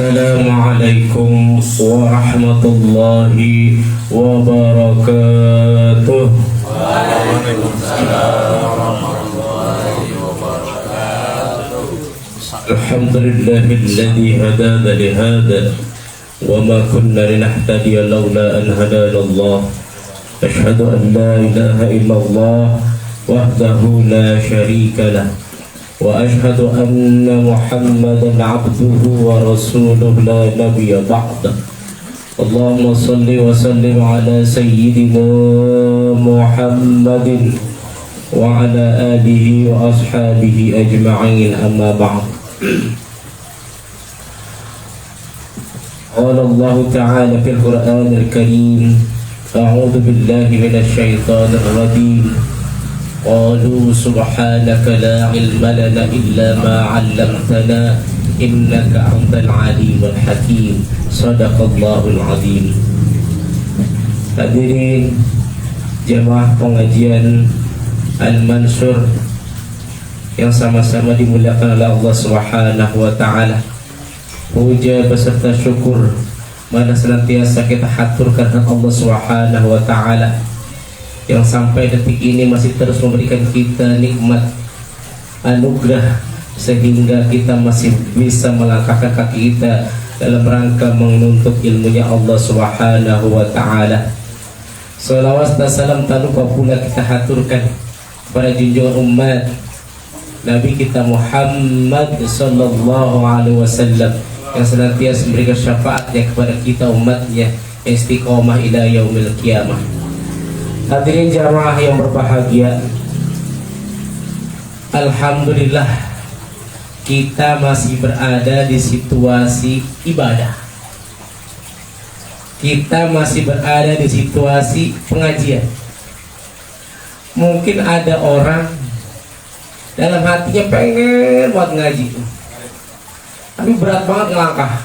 Assalamualaikum warahmatullahi wabarakatuh. Waalaikumsalam warahmatullahi wabarakatuh. Alhamdulillahilladzi hadana lihada wa ma kunna linahtadiya laula an hadana Allah. Asyhadu an la ilaha illallah wahdahu la syarika lah wa ashhadu anna Muhammadan abduhu wa rasuluhu la nabiyya ba'dah. Allahumma salli wa sallim ala sayyidina Muhammadin wa ala alihi wa ashabihi ajma'in, amma ba'd. Qala Allah ta'ala fil Qur'anil Karim, a'udzu billahi minasy syaithanir rajim. Qalu subhanaka la ilma lana illa ma 'allamtana innaka antal alimul hakim. Shadaqallahul azim. Hadirin jemaah pengajian Al-Mansur yang sama-sama dimuliakan oleh Allah Subhanahu wa taala. Puja beserta syukur mana senantiasa kita haturkan kepada Allah Subhanahu wa taala yang sampai detik ini masih terus memberikan kita nikmat anugerah sehingga kita masih bisa melangkahkan kaki kita dalam rangka menuntut ilmunya Allah Subhanahu wa taala. Salawat dan salam tak lupa pula kita haturkan kepada junjungan umat Nabi kita Muhammad sallallahu alaihi wasallam yang senantiasa memberikan syafaatnya kepada kita umatnya yang istiqomah ila yaumil qiyamah. Hadirin jamaah yang berbahagia, alhamdulillah kita masih berada di situasi ibadah. Kita masih berada di situasi pengajian. Mungkin ada orang dalam hatinya pengen buat ngaji, tapi berat banget ngelangkah.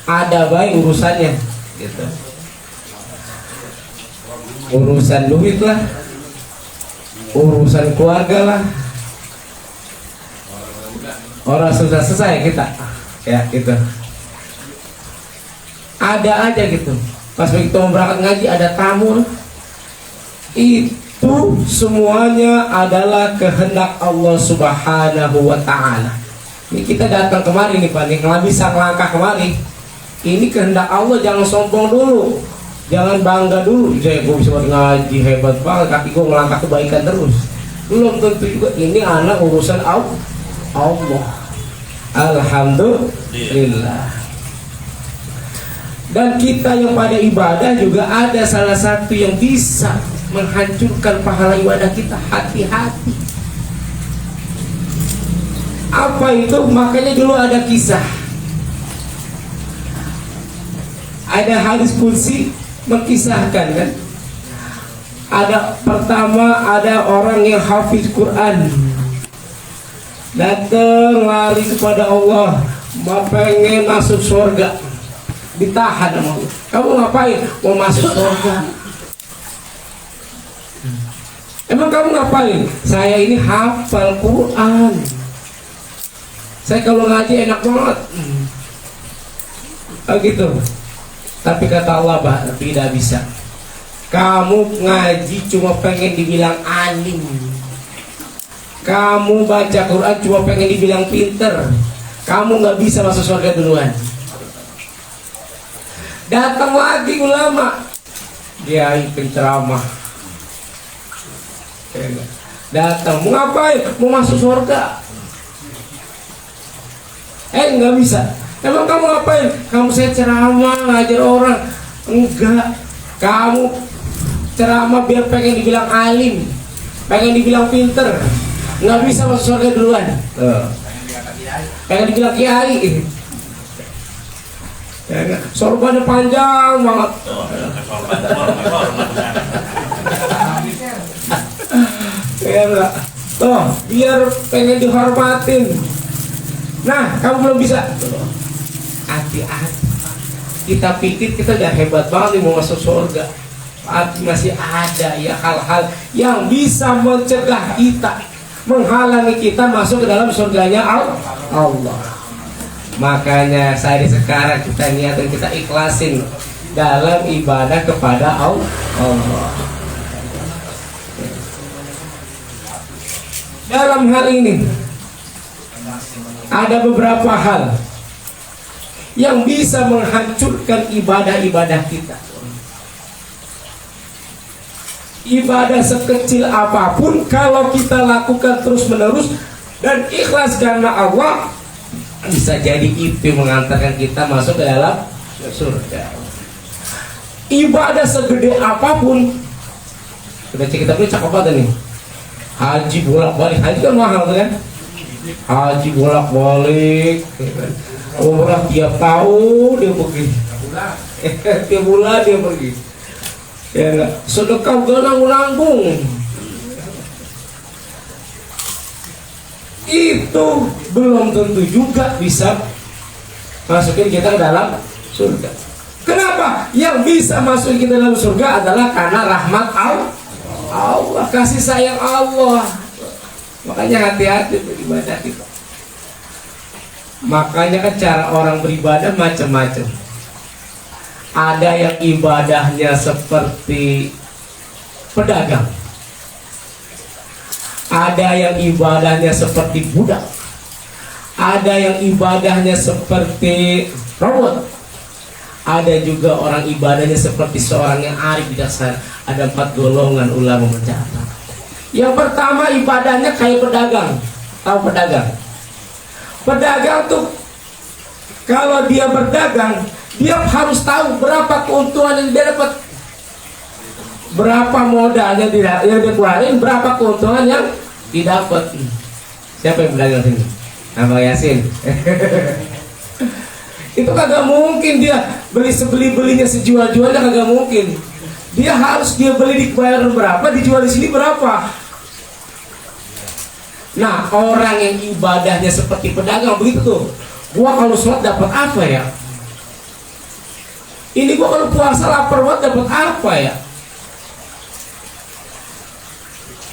Ada baik urusannya gitu. Urusan duit lah, urusan keluarga lah, orang sudah selesai kita ya gitu. Ada aja gitu, pas begitu mau berangkat ngaji ada tamu. Itu semuanya adalah kehendak Allah Subhanahu wa ta'ala. Ini kita datang kemari nih Pak, nih nggak bisa ngelangkah kemari. Ini kehendak Allah, jangan sombong dulu. Jangan bangga dulu, saya gue bisa ngaji hebat banget, kaki gue ngelangkah kebaikan terus. Belum tentu juga ini anak urusan Allah. Alhamdulillah. Dan kita yang pada ibadah juga ada salah satu yang bisa menghancurkan pahala ibadah kita, hati-hati. Apa itu? Makanya dulu ada kisah, ada hadis qudsi mengkisahkan kan, pertama ada orang yang hafiz Quran datang lari kepada Allah, mau pengen masuk surga, ditahan sama Allah. Kamu ngapain? Mau masuk surga. Emang kamu ngapain? Saya ini hafal Quran, saya kalau ngaji enak banget. Oh gitu. Tapi kata Allah, bah, tidak bisa. Kamu ngaji cuma pengen dibilang alim, kamu baca Quran cuma pengen dibilang pinter, kamu nggak bisa masuk surga duluan. Datang lagi ulama, kiai penceramah, datang, mau ngapain? Mau masuk surga. Nggak bisa. Emang kamu ngapain? Kamu saya ceramah ngajar orang. Enggak, kamu ceramah biar pengen dibilang alim, pengen dibilang pinter, nggak bisa masuk surga duluan. Pengen dibilang kiai, sorbannya panjang banget. Ya enggak. Tuh, biar pengen dihormatin. Nah, kamu belum bisa. Hati-hati. Kita pikir kita udah hebat banget nih mau masuk surga. Tapi masih ada ya hal-hal yang bisa mencegah kita, menghalangi kita masuk ke dalam surganya Allah. Makanya saya sekarang kita niatin, kita ikhlasin dalam ibadah kepada Allah. Dalam hal ini ada beberapa hal yang bisa menghancurkan ibadah-ibadah kita. Ibadah sekecil apapun, kalau kita lakukan terus-menerus dan ikhlas karena Allah, bisa jadi itu mengantarkan kita masuk ke dalam surga. Ibadah segede apapun, kita beli cakep banget nih. Haji bolak-balik, haji kan mahal kan? Haji bolak-balik, umrah tiap tahun dia pergi, tiap bulan dia pergi. Ya enggak, sedekah gak nanggung-nanggung. Itu belum tentu juga bisa masukin kita ke dalam surga. Kenapa? Yang bisa masukin kita dalam surga adalah karena rahmat Allah, kasih sayang Allah. Makanya hati-hati beribadah kita. Makanya kan cara orang beribadah macam-macam. Ada yang ibadahnya seperti pedagang, ada yang ibadahnya seperti budak, ada yang ibadahnya seperti robot, ada juga orang ibadahnya seperti seorang yang arif bijaksana. Ada 4 golongan ulama mencatat. Yang pertama ibadahnya kayak pedagang. Tahu pedagang? Pedagang tuh kalau dia berdagang, dia harus tahu berapa keuntungan yang dia dapat, berapa modalnya yang dia keluarin, berapa keuntungan yang didapat. Siapa yang berdagang sini? Abang Yasin. Itu kagak mungkin dia belinya sejual-jualnya, kagak mungkin. Dia harus dia beli dibayar berapa, dijual di sini berapa. Nah, orang yang ibadahnya seperti pedagang begitu tuh. Gua kalau sholat dapat apa ya? Ini gua kalau puasa lapar banget dapat apa ya?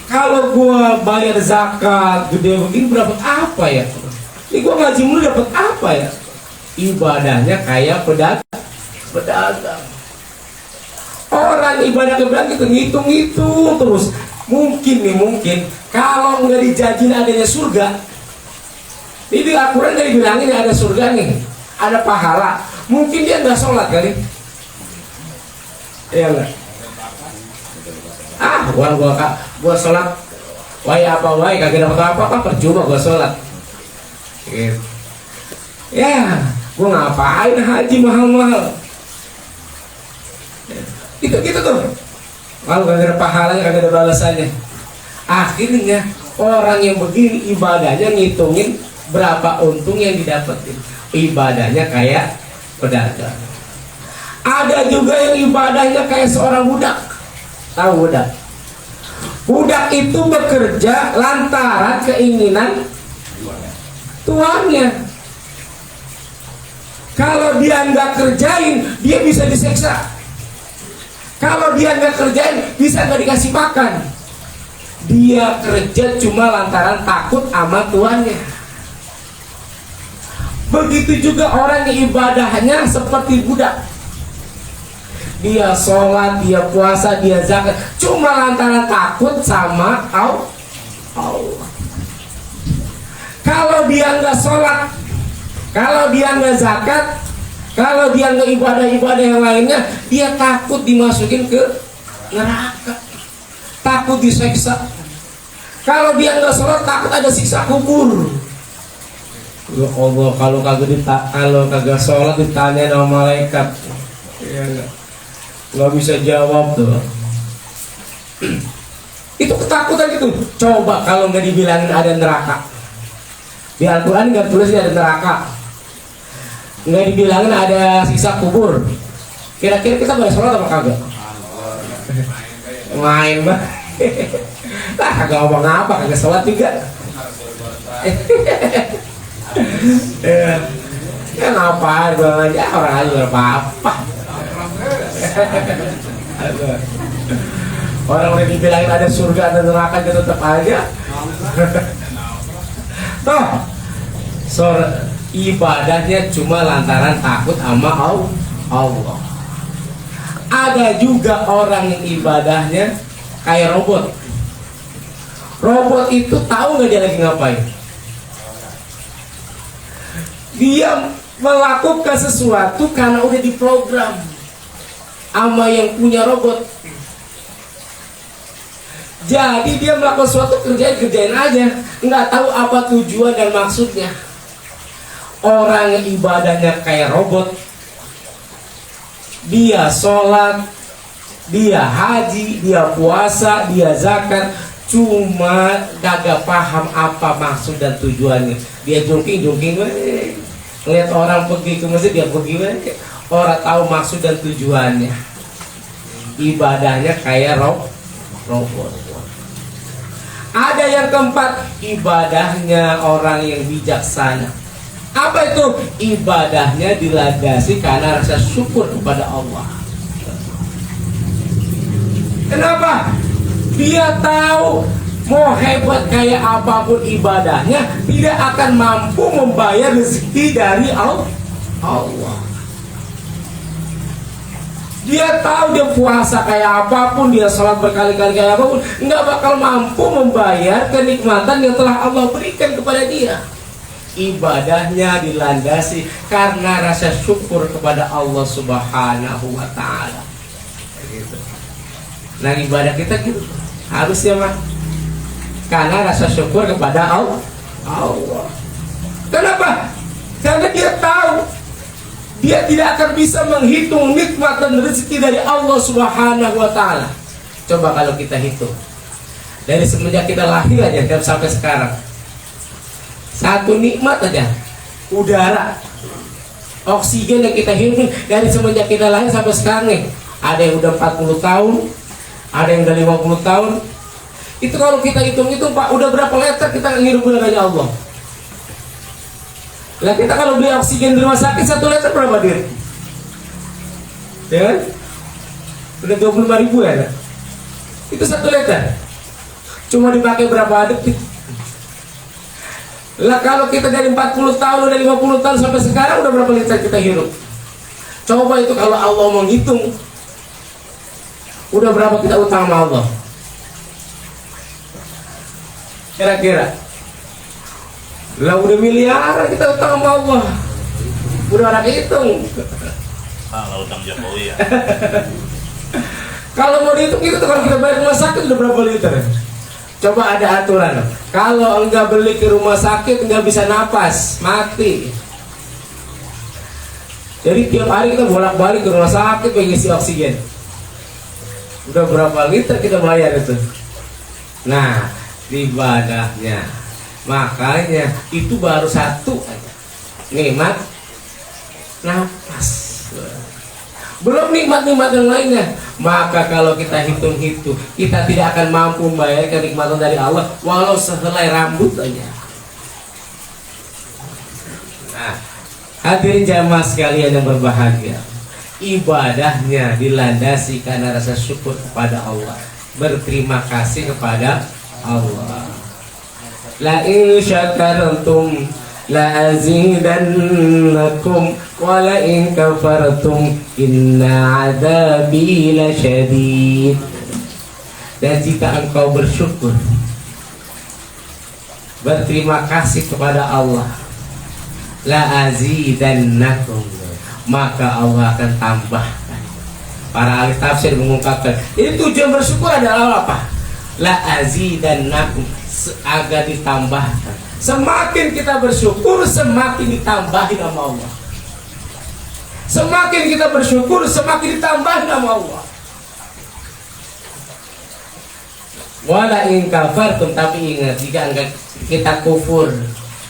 Kalau gua bayar zakat gede begini dapat apa ya? Ini gua ngaji mulu dapat apa ya? Ibadahnya kayak pedagang. Orang ibadah kebetulan gitu ngitung-ngitung terus. Mungkin kalau nggak dijajin adanya surga, ini Al-Quran dari bilangin ada surga nih, ada pahala. Mungkin dia nggak sholat kali. Iya nggak? Gua sholat, wai kagak dapat apa-apa, percuma gua sholat. Gitu. Ya, gua ngapain haji mahal-mahal? Gitu tuh. Kalau kagak ada pahalanya, kagak ada balasannya. Akhirnya orang yang begini ibadahnya ngitungin berapa untung yang didapetin. Ibadahnya kayak pedagang. Ada juga yang ibadahnya kayak seorang budak. Tahu budak? Budak itu bekerja lantaran keinginan tuannya. Kalau dia nggak kerjain, dia bisa diseksa. Kalau dia nggak kerjain, bisa nggak dikasih makan. Dia kerja cuma lantaran takut sama tuannya. Begitu juga orang yang ibadahnya seperti budak. Dia sholat, dia puasa, dia zakat, cuma lantaran takut sama Allah. Kalau dia nggak sholat, kalau dia nggak zakat, kalau dia nggak ibadah-ibadah yang lainnya, dia takut dimasukin ke neraka, takut diseksa. Kalau dia nggak sholat, takut ada siksa kubur. Ya Allah, kalau kagak sholat ditanya sama malaikat, ya nggak bisa jawab tuh. Itu ketakutan gitu. Coba kalau nggak dibilangin ada neraka, di Al-Quran nggak tulis ada neraka, nggak dibilangin ada siksa kubur, kira-kira kita boleh sholat apa kagak? Main banget. Lah kagak ngomong apa, kagak sholat juga. Ya ngapain bilang aja, orang aja gak apa-apa. Orang udah dibilangin ada surga ada neraka dia tetap aja. Toh ibadahnya cuma lantaran takut sama Allah. Ada juga orang yang ibadahnya kayak robot. Robot itu tahu nggak dia lagi ngapain? Dia melakukan sesuatu karena udah diprogram sama yang punya robot. Jadi dia melakukan sesuatu, kerjain aja, nggak tahu apa tujuan dan maksudnya. Orang yang ibadahnya kayak robot, dia sholat, dia haji, dia puasa, dia zakat, cuma gak paham apa maksud dan tujuannya. Dia jungking, lihat orang pergi ke masjid, dia pergi, orang tahu maksud dan tujuannya. Ibadahnya kayak robot. Ada yang keempat, ibadahnya orang yang bijaksana. Apa itu? Ibadahnya dilandasi karena rasa syukur kepada Allah. Kenapa? Dia tahu mau hebat kayak apapun ibadahnya, tidak akan mampu membayar rezeki dari Allah. Dia tahu dia puasa kayak apapun, dia sholat berkali-kali kayak apapun, nggak bakal mampu membayar kenikmatan yang telah Allah berikan kepada dia. Ibadahnya dilandasi karena rasa syukur kepada Allah Subhanahu wa Ta'ala. Nah, ibadah kita gitu harusnya mah karena rasa syukur kepada Allah. Kenapa? Karena dia tahu dia tidak akan bisa menghitung nikmat dan rezeki dari Allah Subhanahu wa Ta'ala. Coba kalau kita hitung dari semenjak kita lahir aja sampai sekarang, satu nikmat aja, udara, oksigen yang kita hirup dari semenjak kita lahir sampai sekarang nih, ada yang udah 40 tahun, ada yang udah 50 tahun. Itu kalau kita hitung-hitung Pak, udah berapa liter kita ngirup udaranya Allah? Lah kita kalau beli oksigen di rumah sakit 1 liter berapa duit? Ya kan? Udah 25.000 ya? Itu 1 liter. Cuma dipakai berapa detik? Lah kalau kita dari 40 tahun, udah 50 tahun sampai sekarang udah berapa liter kita hirup? Coba itu kalau Allah menghitung, udah berapa kita utang sama Allah? Kira-kira? Lah udah miliaran kita utang sama Allah. Udah orang hitung. Kalau utang Jokowi ya. Kalau mau dihitung itu kalau kita bayar rumah sakit udah berapa liter? Coba ada aturan. Kalau enggak beli ke rumah sakit enggak bisa napas, mati. Jadi tiap hari kita bolak-balik ke rumah sakit mengisi oksigen. Udah berapa liter kita bayar itu? Nah, ibadahnya. Makanya itu baru satu aja. Nikmat nafas. Belum nikmat-nikmat yang lainnya. Maka kalau kita hitung-hitung, kita tidak akan mampu membayar kenikmatan dari Allah walau sehelai rambut aja. Nah, hadirin jamaah sekalian yang berbahagia, ibadahnya dilandasi karena rasa syukur kepada Allah, berterima kasih kepada Allah. La in syakartum la azidannakum wa la in kafartum inna adzabi lasyadid. Dan jika engkau bersyukur, berterima kasih kepada Allah, la azidannakum, maka Allah akan tambahkan. Para ahli tafsir mengungkapkan, ini tujuan bersyukur adalah apa? La azidannakum, agar ditambahkan. Semakin kita bersyukur, semakin ditambahin sama Allah. Semakin kita bersyukur, semakin ditambahin sama Allah. Wala in kafartum, tapi ingat, jika enggak kita kufur,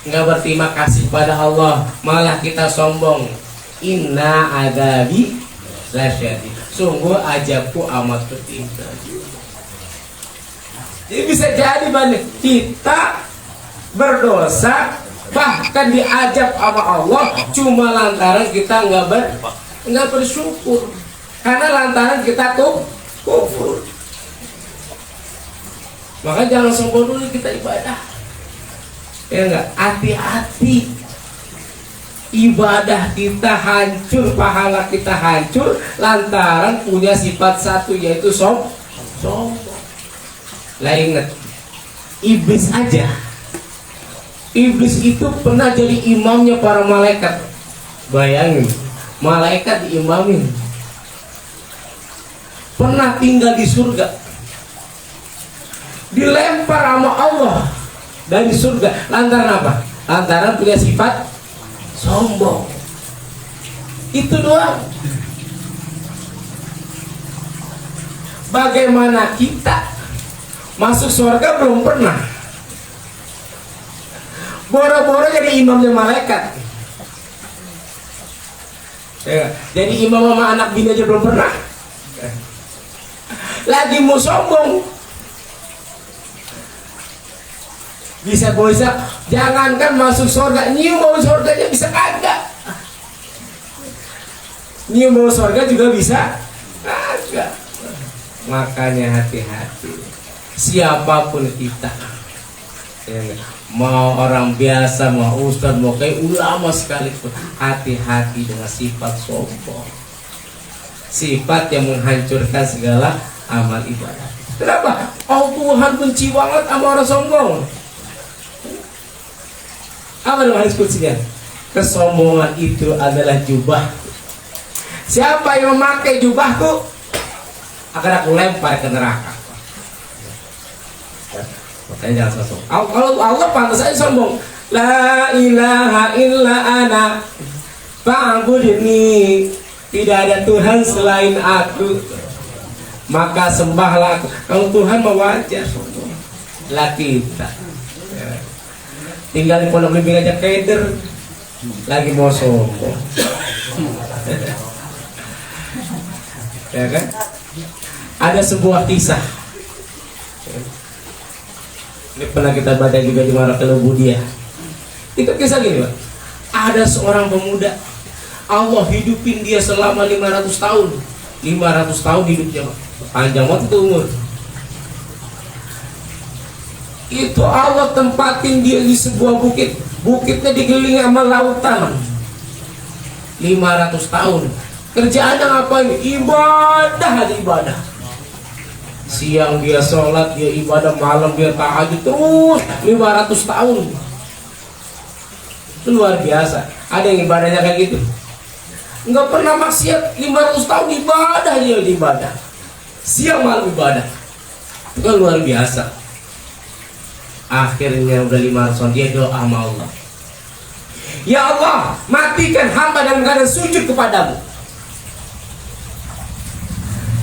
enggak berterima kasih kepada Allah, malah kita sombong, inna adzabi lasyadid, sungguh azabku amat pedih. Jadi bisa jadi banyak kita berdosa bahkan diajab sama Allah cuma lantaran kita nggak bersyukur, karena lantaran kita kufur. Maka jangan sombong dulu kita ibadah, ya enggak, hati-hati. ibadah kita hancur, pahala kita hancur lantaran punya sifat satu, yaitu sombong. Lah ingat, iblis aja, iblis itu pernah jadi imamnya para malaikat. Bayangin, malaikat diimamin. Pernah tinggal di surga, dilempar sama Allah dari surga. Lantaran apa? Lantaran punya sifat sombong. Itu doang. Bagaimana kita masuk surga belum pernah, boro-boro jadi imamnya malaikat. Jadi imam sama anak bini aja belum pernah, lagi mau sombong. Bisa jangankan masuk surga, nyium bau surganya bisa kagak. Nyium bau surga juga bisa kagak. Makanya hati-hati, siapapun kita, ya, mau orang biasa, mau ustadz, mau kayak ulama sekalipun, hati-hati dengan sifat sombong, sifat yang menghancurkan segala amal ibadah. Kenapa? Oh, Tuhan benci banget sama orang sombong. Apa dalam hadis kutsinya? Kesombongan itu adalah jubah. Siapa yang memakai jubahku akan aku lempar ke neraka. Makanya jangan sombong. Kalau Allah pantas aja sombong. La ilaha illa ana fa'budni. Tidak ada Tuhan selain aku, maka sembahlah aku. Kalau Tuhan mau wajar sombong. Lah kita tinggal di pondok bimbing aja keder, lagi mau sombong. Ya kan? Ada sebuah kisah, ini pernah kita baca juga di Maratul Budia. Itu kisah gini, Pak. Ada seorang pemuda, Allah hidupin dia selama 500 tahun. 500 tahun hidupnya, Pak. Panjang banget itu umur. Itu Allah tempatin dia di sebuah bukit. Bukitnya dikelilingi sama lautan. 500 tahun. Kerjaannya ngapain? Ibadah aja ibadah. Siang dia sholat, dia ibadah, malam dia tahajud, terus 500 tahun. Itu luar biasa. Ada yang ibadahnya kayak gitu, nggak pernah maksiat, 500 tahun ibadah, dia ibadah, siang malam ibadah. Itu luar biasa. Akhirnya udah 500 tahun dia doa sama Allah, ya Allah, matikan hamba dalam keadaan sujud kepadamu,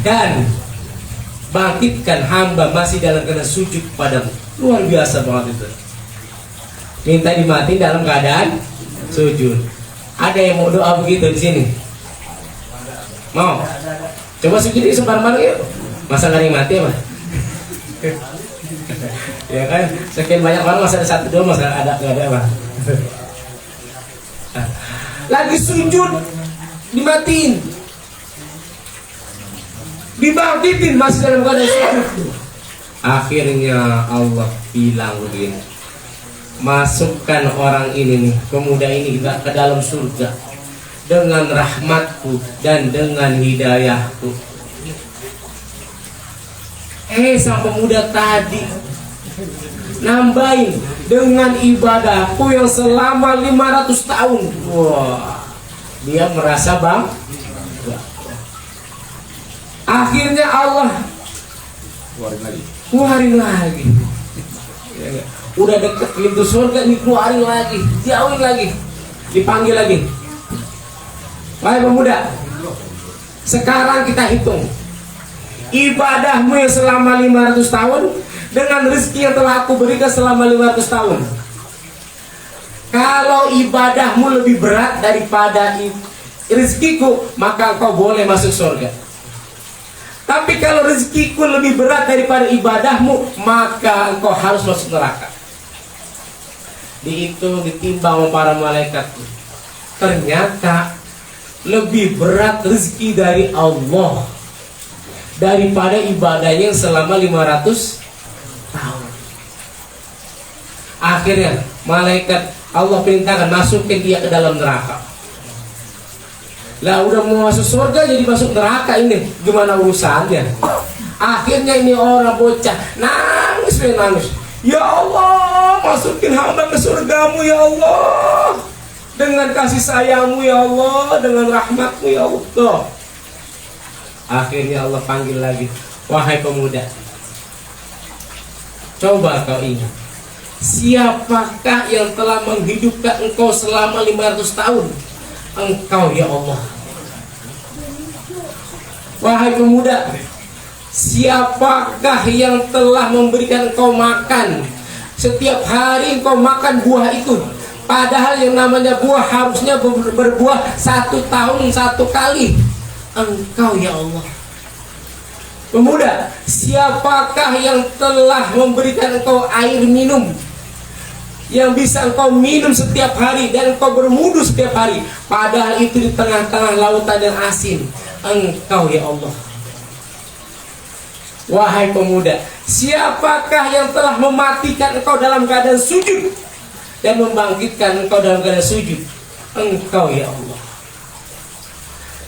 dan bangkitkan hamba masih dalam keadaan sujud kepadamu. Luar biasa banget itu. Minta dimatiin dalam keadaan sujud. Ada yang mau doa begitu di sini? Mau? Coba sujud di sebar-bar yuk. Masa nggak mati apa? Ya kan? Sekian banyak orang masa ada satu dua, masa ada nggak ada apa? Lagi sujud dimatiin, dibangkitin masih dalam keadaan sujud. Akhirnya Allah bilang begini, masukkan orang ini nih, pemuda ini ke dalam surga dengan rahmatku dan dengan hidayahku. Sang pemuda tadi nambahin dengan ibadahku yang selama 500 tahun. Wah, dia merasa bangga. Akhirnya Allah keluarin lagi. Udah deket pintu surga, dikeluarin lagi, jauhin lagi, dipanggil lagi. Wahai pemuda, sekarang kita hitung ibadahmu yang selama 500 tahun dengan rezeki yang telah aku berikan selama 500 tahun. Kalau ibadahmu lebih berat daripada rezekiku, maka engkau boleh masuk surga. Tapi kalau rezekiku lebih berat daripada ibadahmu, maka engkau harus masuk neraka. Dihitung, ditimbang sama para malaikat. Ternyata lebih berat rezeki dari Allah daripada ibadahnya yang selama 500 tahun. Akhirnya malaikat Allah perintahkan masukin dia ke dalam neraka. Lah udah mau masuk surga jadi masuk neraka, ini gimana urusannya? Akhirnya ini orang bocah nangis. Ya Allah, masukin hamba ke surgamu ya Allah, dengan kasih sayangmu ya Allah, dengan rahmatmu ya Allah. Akhirnya Allah panggil lagi, wahai pemuda, coba kau ingat, siapakah yang telah menghidupkan engkau selama 500 tahun? Engkau ya Allah. Wahai pemuda, siapakah yang telah memberikan engkau makan? Setiap hari engkau makan buah itu, padahal yang namanya buah harusnya berbuah 1 tahun 1 kali. Engkau ya Allah. Pemuda, siapakah yang telah memberikan engkau air minum yang bisa engkau minum setiap hari dan engkau berwudu setiap hari, padahal itu di tengah-tengah lautan yang asin? Engkau ya Allah. Wahai pemuda, siapakah yang telah mematikan engkau dalam keadaan sujud dan membangkitkan engkau dalam keadaan sujud? Engkau ya Allah.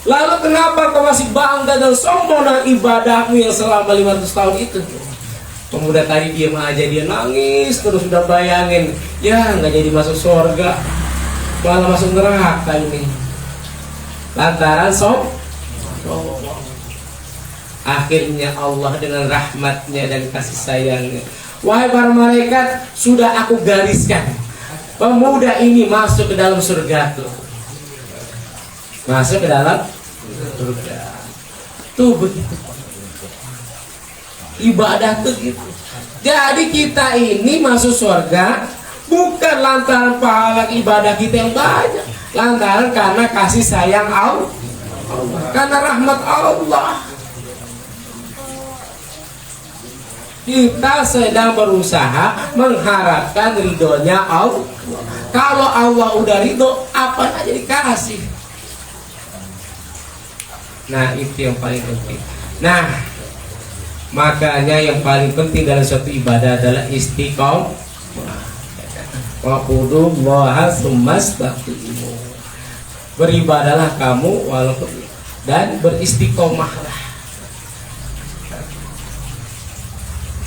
Lalu kenapa kau masih bangga dan sombong dengan ibadahmu yang selama 500 tahun itu? Pemuda tadi diam aja, dia nangis terus, udah bayangin, ya nggak jadi masuk surga, malah masuk neraka ini. Lantaran sombong. Akhirnya Allah dengan rahmatnya dan kasih sayangnya, wahai para malaikat, sudah aku gariskan pemuda ini masuk ke dalam surga tuh. Masuk ke dalam surga tuh, begitu ibadah tuh gitu. Jadi kita ini masuk surga bukan lantaran pahala ibadah kita yang banyak, lantaran karena kasih sayang Allah, karena rahmat Allah. Kita sedang berusaha mengharapkan ridhonya Allah. Kalau Allah udah ridho, apa aja dikasih. Nah, itu yang paling penting. Nah, makanya yang paling penting dalam suatu ibadah adalah istiqomah. Waqudullaha tsummastaqimu. Beribadahlah kamu walaupun dan beristiqomahlah.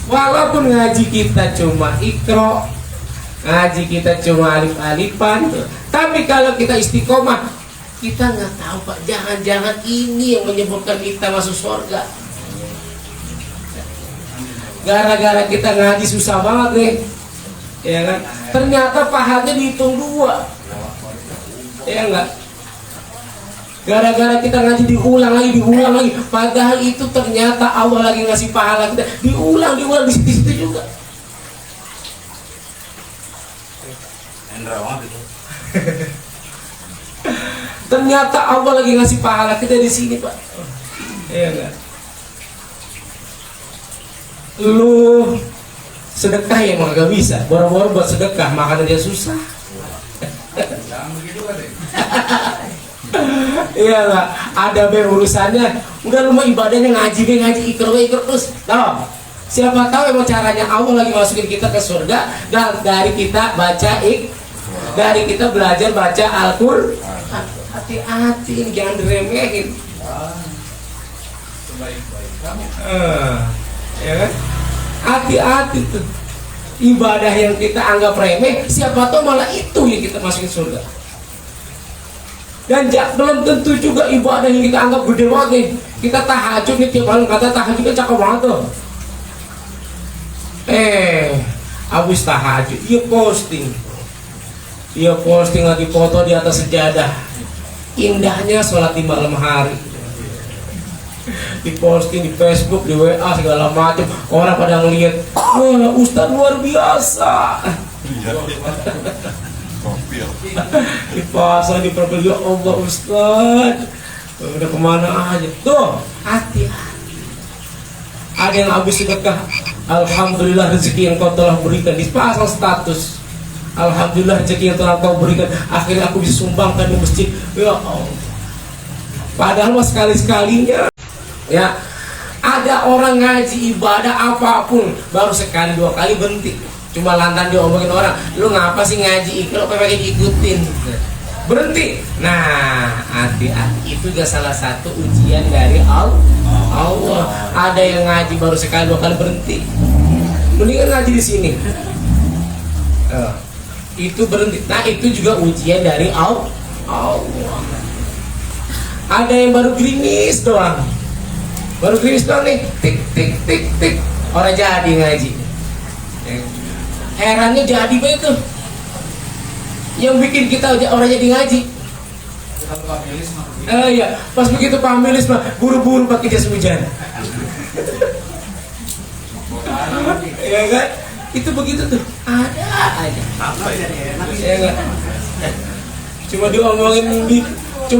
Walaupun ngaji kita cuma ikro, ngaji kita cuma alif-alifan, tapi kalau kita istiqomah, kita nggak tahu Pak, jangan-jangan ini yang menyebabkan kita masuk surga. Gara-gara kita ngaji susah banget nih, ya kan? Ternyata pahalanya dihitung 2, ya enggak? Gara-gara kita ngaji diulang lagi, padahal itu ternyata Allah lagi ngasih pahala kita, diulang di situ juga. Endra banget itu. Ternyata Allah lagi ngasih pahala kita di sini, Pak. Iya enggak? Lu sedekah ya mah gak bisa, boro-boro buat sedekah makanya dia susah. Jangan begitu kan deh. Iya enggak? Ada urusannya. Udah lu mah ibadahnya ngaji ikro terus. Tahu? Siapa tahu emang caranya Allah lagi masukin kita ke surga dan dari kita baca dari kita belajar baca Al-Qur'an. Hati-hati, ini jangan diremehin. Sebaik-baik kamu. Ya kan? Hati-hati tuh. Ibadah yang kita anggap remeh, siapa tahu malah itu yang kita masukin surga. Dan belum tentu juga ibadah yang kita anggap gede banget nih. Kita tahajud nih, tiap malam kata tahajud kan cakep banget tuh. Habis tahajud, dia posting lagi foto di atas sejadah. Indahnya sholat di malam hari. Diposting di Facebook, di WA segala macam. Orang pada ngeliat, wah Ustaz luar biasa. Di pasar dipercaya, ya Allah Ustaz, udah kemana aja tuh, hati-hati. Ada yang habis sedekah, alhamdulillah rezeki yang kau telah berikan, dipasang status, alhamdulillah rezeki yang telah kau berikan, akhirnya aku bisa sumbangkan di masjid. Ya Allah, padahal mas sekali-sekalinya ya. Ada orang ngaji ibadah apapun baru sekali 2 kali berhenti. Cuma lantaran diomongin orang, lu ngapa sih ngaji? Kalau pengen diikutin, berhenti. Nah, hati-hati, itu juga salah satu ujian dari Allah. Ada yang ngaji baru sekali 2 kali berhenti. Mendingan ngaji di sini. Itu berhenti. Nah, itu juga ujian dari Allah. Ada yang baru gerimis doang. Nih, tik tik tik tik. Orang jadi ngaji. Herannya jadi begitu. Yang bikin kita orang jadi ngaji. Iya, pas begitu pamilis mah buru-buru pakai jas hujan. Ya kan? Itu begitu tuh. Ada aja. Ya enggak? Cuma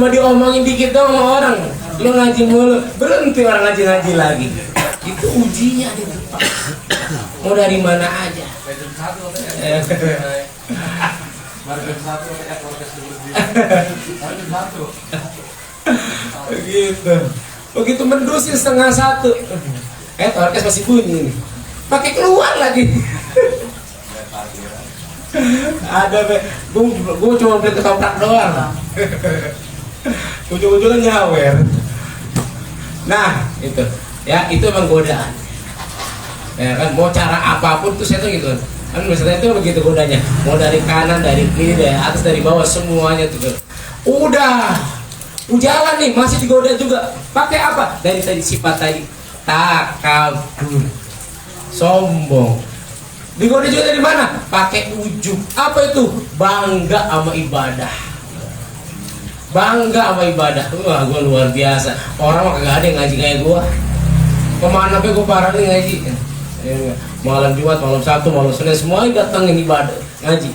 diomongin dikit doang sama orang. Lu ngaji mulu, berhenti orang ngaji lagi. Itu ujinya di depan. Mau dari mana aja. Begitu mendusin 1:30. Orkes masih bunyi nih. Pakai keluar lagi. Ada gue cuma beli ketoprak doang. Ujung-ujungnya nyawer. Nah, itu. Ya, itu emang godaan. Ya kan, mau cara apapun tuh saya tuh gitu. Kan misalnya itu begitu godanya. Mau dari kanan, dari kiri, dari atas, dari bawah, semuanya tuh. Udah jalan nih, masih digoda juga. Pakai apa? Dari tadi sifat tadi. Takabur. Sombong. Digoda juga dari mana? Pakai ujub. Apa itu? Bangga sama ibadah. Bangga sama ibadah. Wah, gue luar biasa. Orang mah kagak ada yang ngaji kayak gue. Kemana gue parah nih ngaji. Malam Jumat, malam Sabtu, malam Senin, semuanya datangin ibadah ngaji.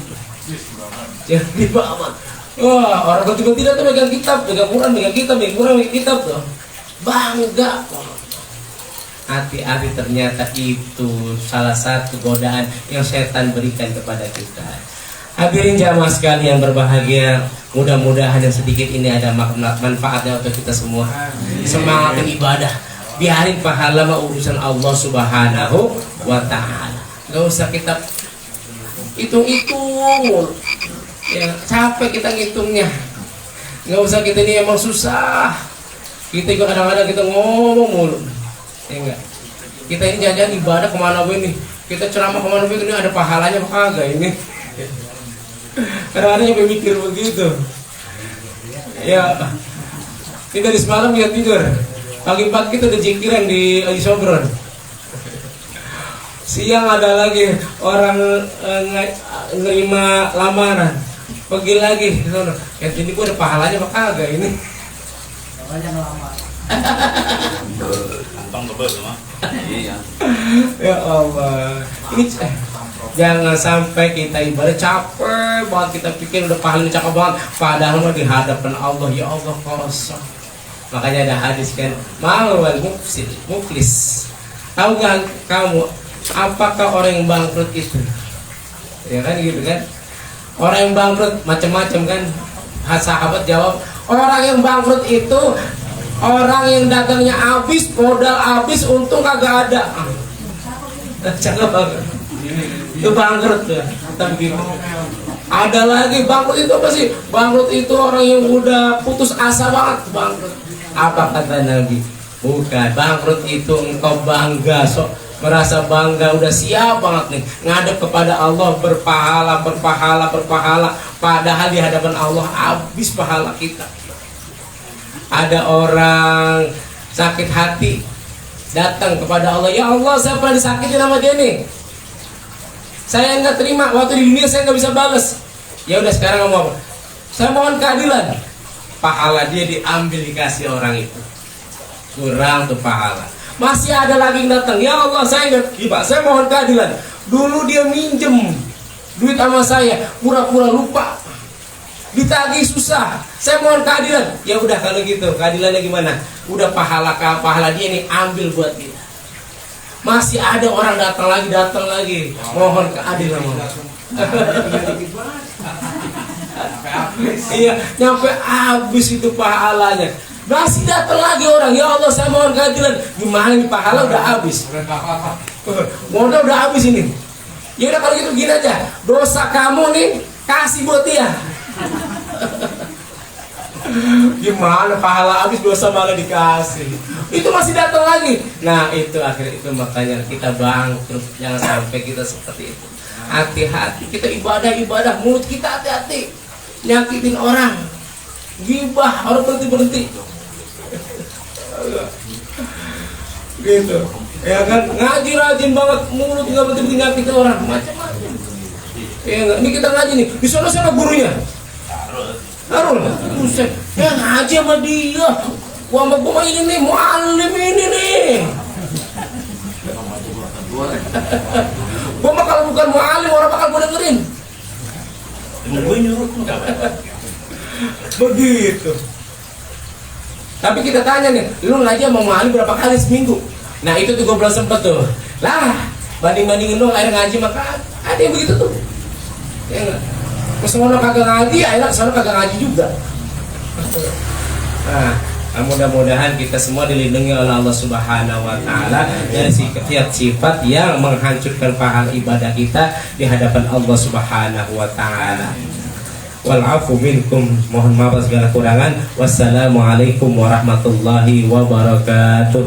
Jadi banget. Wah, orang ketiga tidak tuh megang kitab, megang Quran, megang kitab tuh. Bangga. Hati-hati, ternyata itu salah satu godaan yang setan berikan kepada kita. Hadirin jamaah sekalian yang berbahagia, mudah-mudahan yang sedikit ini ada manfaatnya untuk kita semua. Semangat ibadah, biarin pahala mah urusan Allah Subhanahu wa ta'ala. Gak usah kita hitung-hitung, ya, capek kita ngitungnya. Gak usah, kita ini emang susah. Kita juga kadang-kadang kita ngomong mulu. Ya enggak, kita ini jajan ibadah kemana ini, kita ceramah kemana ini ada pahalanya apa kagak ini. Kadang-kadang sampai mikir begitu. Ya, ini dari semalam ya tidur, pagi-pagi kita udah jikiran di Haji Sobron. Siang ada lagi orang nerima lamaran, pergi lagi. Ya ini gua ada pahalanya apa kagak ini. Iya. Ya Allah, ini jangan sampai kita ibadah capek banget, kita pikir udah pahalanya cakep banget, padahal mah di hadapan Allah ya Allah kosong. Makanya ada hadis kan, ma'al muflis. Tahu gak kamu apakah orang yang bangkrut itu? Ya kan gitu kan. Orang yang bangkrut macam-macam kan. Sahabat jawab, orang yang bangkrut itu orang yang dagangnya habis, modal habis, untung kagak ada. Cakep banget. Itu bangkrut tuh. Ada lagi bangkrut itu apa sih? Bangkrut itu orang yang udah putus asa banget, bangkrut. Apa kata Nabi? Bukan, bangkrut itu engkau bangga, merasa bangga, udah siap banget nih ngadep kepada Allah, berpahala, padahal di hadapan Allah habis pahala kita. Ada orang sakit hati datang kepada Allah, ya Allah saya pernah disakitin sama dia nih, saya nggak terima, waktu di dunia saya nggak bisa balas. Ya udah sekarang ngomong apa? Saya mohon keadilan. Pahala dia diambil, dikasih orang itu, kurang tuh pahala. Masih ada lagi yang datang, ya Allah saya nggak terima, saya mohon keadilan. Dulu dia minjem duit sama saya, pura-pura lupa, ditagih susah, saya mohon keadilan. Ya udah kalau gitu, keadilannya gimana? Udah pahala dia nih ambil buat dia. Masih ada orang datang lagi, mohon keadilan. Iya, nyampe habis itu pahalanya. Masih datang lagi orang, ya Allah saya mohon keadilan. Gimana nih, pahala udah habis, modal udah habis ini. Ya udah kalau gitu gini aja, dosa kamu nih kasih buat dia. Gimana pahala habis dosa malah dikasih, itu masih datang lagi. Nah itu akhirnya itu makanya kita bangkrut. Jangan sampai kita seperti itu. Hati-hati kita ibadah mulut kita hati-hati, nyakitin orang, gibah orang berhenti gitu ya kan. Ngaji rajin banget, mulut nggak berhenti nyakitin orang macam-macam ya enggak. Ini kita ngaji nih, di sana gurunya Harun, buset, ya ngaji sama dia. Gua sama gua ini nih, muallim ini nih. Gua mah kalau bukan muallim orang bakal gua dengerin. Gua nyuruh begitu. Tapi kita tanya nih, lu ngaji sama muallim berapa kali seminggu? Nah itu tuh gua belum sempet tuh. Lah, banding-bandingin dong air ngaji maka ada yang begitu tuh. Ya enggak? Kesono kagak ngaji, akhirnya kesono kagak ngaji juga. Nah, mudah-mudahan kita semua dilindungi oleh Allah Subhanahu wa taala dari sifat-sifat yang menghancurkan pahala ibadah kita di hadapan Allah Subhanahu wa taala. Wal afu minkum, mohon maaf segala kurangan. Wassalamualaikum warahmatullahi wabarakatuh.